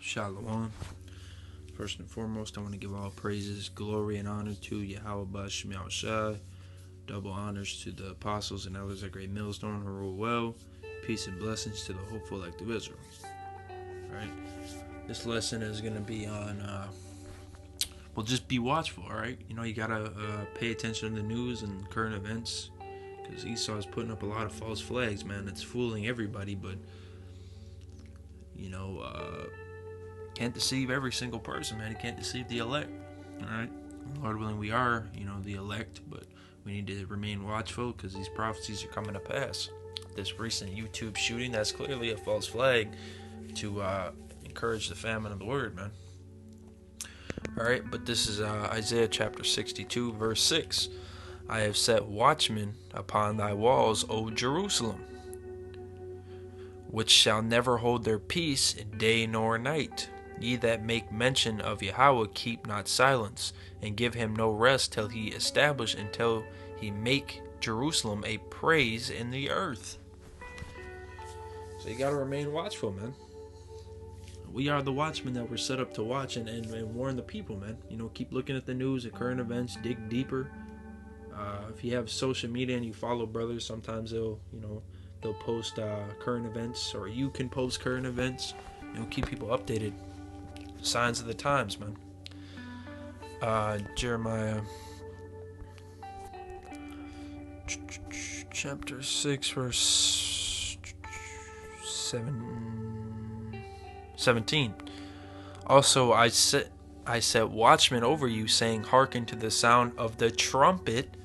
Shalom. First and foremost, I want to give all praises, glory, and honor to Yahweh Bashmi Shai. Double honors to the apostles and elders at Great Millstone who rule well. Peace and blessings to the hopeful elect of Israel. Alright. This lesson is going to be on, just be watchful, alright? You know, you got to pay attention to the news and current events. Because Esau is putting up a lot of false flags, man. It's fooling everybody, but, can't deceive every single person, man. He can't deceive the elect. Alright? Lord willing, we are, the elect, but we need to remain watchful because these prophecies are coming to pass. This recent YouTube shooting, that's clearly a false flag to encourage the famine of the word, man. Alright, but this is Isaiah chapter 62, verse 6. I have set watchmen upon thy walls, O Jerusalem, which shall never hold their peace day nor night. Ye that make mention of Yahweh, keep not silence, and give him no rest till he establish, until he make Jerusalem a praise in the earth. So you gotta remain watchful, man. We are the watchmen that were set up to watch and warn the people, man. Keep looking at the news, at current events, dig deeper. If you have social media and you follow brothers, sometimes they'll post current events, or you can post current events. Keep people updated. Signs of the times, man. Jeremiah chapter 6, verse 17. Also, I set watchmen over you, saying, hearken to the sound of the trumpet.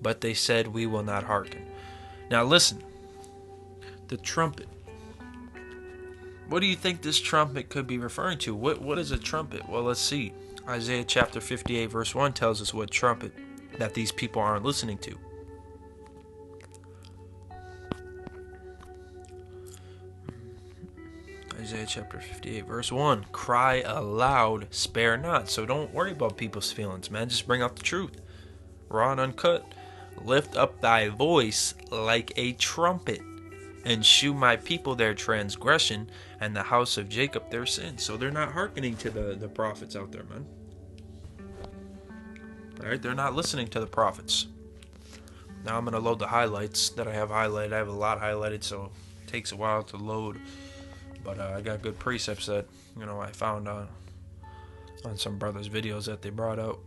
But they said, we will not hearken. Now listen, the trumpet. What do you think this trumpet could be referring to? What is a trumpet? Well, let's see. Isaiah chapter 58 verse 1 tells us what trumpet that these people aren't listening to. Isaiah chapter 58 verse 1. Cry aloud, spare not. So don't worry about people's feelings, man. Just bring out the truth. Raw and uncut. Lift up thy voice like a trumpet, and shew my people their transgression, and the house of Jacob their sin. So they're not hearkening to the prophets out there, man. Alright, they're not listening to the prophets. Now I'm going to load the highlights that I have highlighted. I have a lot highlighted, so it takes a while to load. But I got good precepts that, I found on some brothers' videos that they brought out.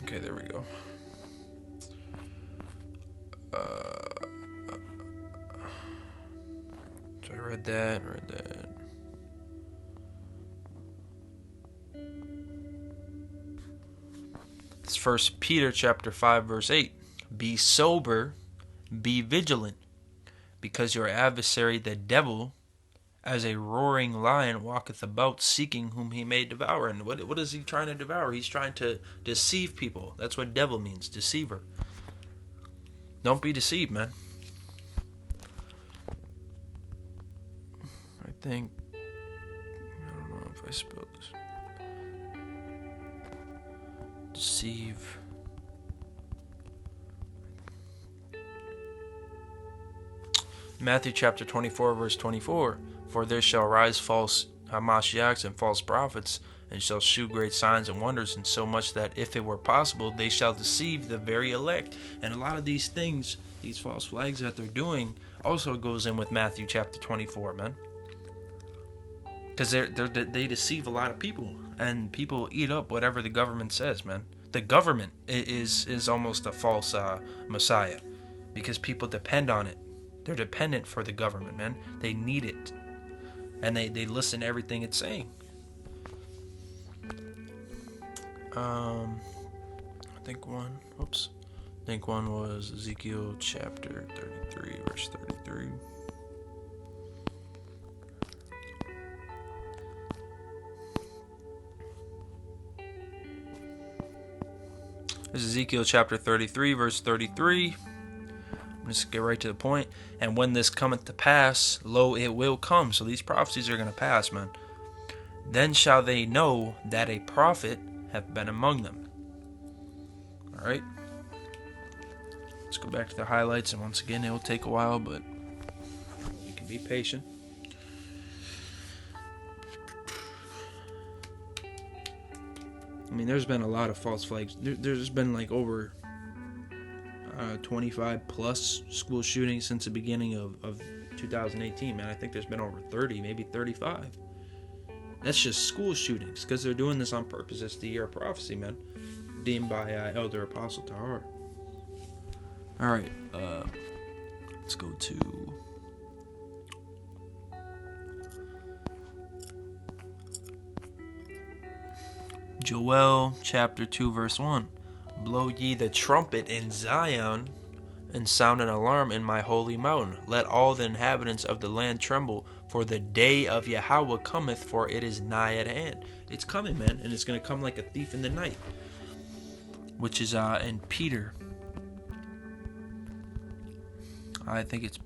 Okay, there we go. So I read that. It's 1 Peter chapter 5 verse 8. Be sober, be vigilant, because your adversary the devil, as a roaring lion, walketh about, seeking whom he may devour. And what is he trying to devour? He's trying to deceive people. That's what devil means, deceiver. Don't be deceived, man. I don't know if I spelled this. Deceive. Matthew chapter 24 verse 24. For there shall rise false Hamashiachs and false prophets, and shall shew great signs and wonders, and so much that if it were possible, they shall deceive the very elect. And a lot of these things, these false flags that they're doing, also goes in with Matthew chapter 24, man. Because they deceive a lot of people, and people eat up whatever the government says, man. The government is almost a false messiah, because people depend on it. They're dependent for the government, man. They need it. And they listen to everything it's saying. I think one was Ezekiel chapter 33, verse 33. This is Ezekiel chapter 33, verse 33. Let's get right to the point. And when this cometh to pass, lo, it will come. So these prophecies are going to pass, man. Then shall they know that a prophet hath been among them. All right. Let's go back to the highlights. And once again, it will take a while, but you can be patient. I mean, there's been a lot of false flags. There's been like over 25 plus school shootings since the beginning of 2018, man. I think there's been over 30, maybe 35. That's just school shootings, because they're doing this on purpose. It's the year of prophecy, man, deemed by Elder Apostle T.R.O.Y. All right, let's go to Joel chapter 2 verse 1. Blow ye the trumpet in Zion, and sound an alarm in my holy mountain. Let all the inhabitants of the land tremble, for the day of Yahweh cometh, for it is nigh at hand. It's coming, man, and it's going to come like a thief in the night. Which is in Peter. I think it's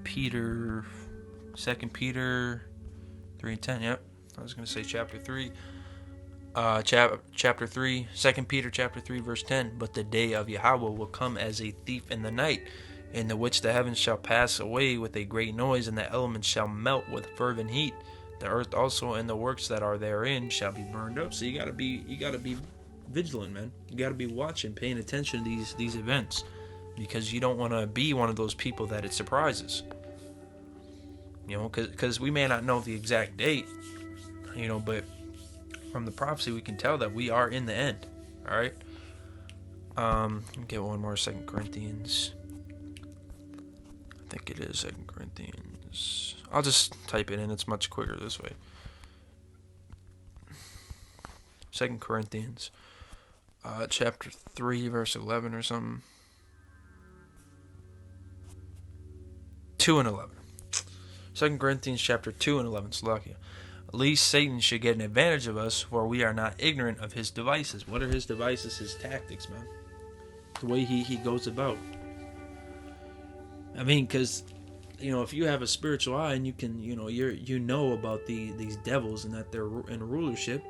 Peter, 2 Peter 3:10. Yep, I was going to say chapter 3. Chapter 3, 2 Peter chapter 3 verse 10. But the day of Yahweh will come as a thief in the night, in the which the heavens shall pass away with a great noise, and the elements shall melt with fervent heat. The earth also and the works that are therein shall be burned up. So you gotta be vigilant, man. You gotta be watching, paying attention to these events, because you don't want to be one of those people that it surprises. You know, because we may not know the exact date, you know, but from the prophecy we can tell that we are in the end. All right. Get one more. 2 Corinthians. I think it is 2 Corinthians. I'll just type it in. It's much quicker this way. 2 Corinthians, chapter 3, verse 11 or something. 2 and 11. 2 Corinthians chapter 2 and 11. Slovakia. Lest Satan should get an advantage of us, for we are not ignorant of his devices. What are his devices? His tactics, man. The way he goes about. I mean, because, you know, if you have a spiritual eye and you can, you know about these devils and that they're in rulership,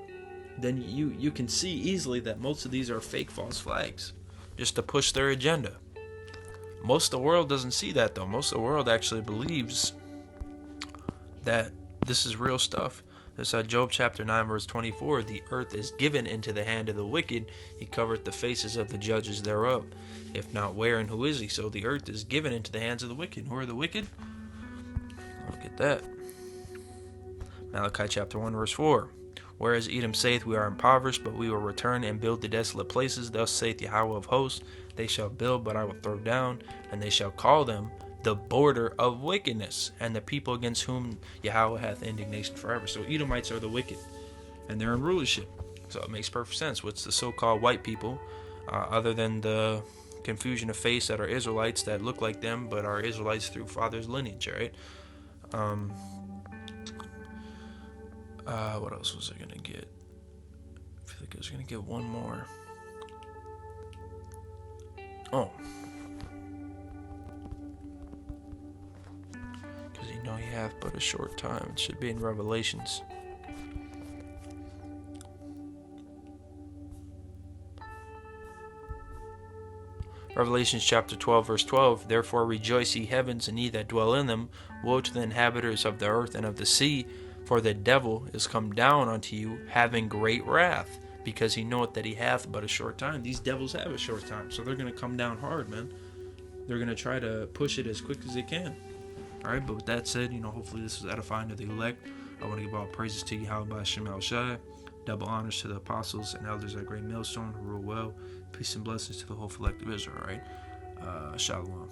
then you can see easily that most of these are fake false flags, just to push their agenda. Most of the world doesn't see that, though. Most of the world actually believes that this is real stuff. This Job chapter 9 verse 24. The earth is given into the hand of the wicked. He covereth the faces of the judges thereof. If not, where and who is he? So the earth is given into the hands of the wicked. Who are the wicked? Look at that. Malachi chapter 1 verse 4. Whereas Edom saith, we are impoverished, but we will return and build the desolate places. Thus saith Yahweh of hosts, they shall build, but I will throw down, and they shall call them the border of wickedness, and the people against whom Yahweh hath indignation forever. So Edomites are the wicked, and they're in rulership. So it makes perfect sense. What's the so-called white people, other than the confusion of face that are Israelites that look like them, but are Israelites through father's lineage, right? What else was I gonna get? I feel like I was gonna get one more. Oh. Because you know you have but a short time. It should be in Revelations. Revelations chapter 12 verse 12. Therefore rejoice ye heavens, and ye that dwell in them. Woe to the inhabitants of the earth and of the sea, for the devil is come down unto you, having great wrath, because he knoweth that he hath but a short time. These devils have a short time, so they're going to come down hard, man. They're going to try to push it as quick as they can. Alright, but with that said, hopefully this is edifying to the elect. I want to give all praises to Yahweh by Shem El Shai. Double honors to the apostles and elders at Great Millstone who rule well. Peace and blessings to the whole collective Israel, alright? Shalom.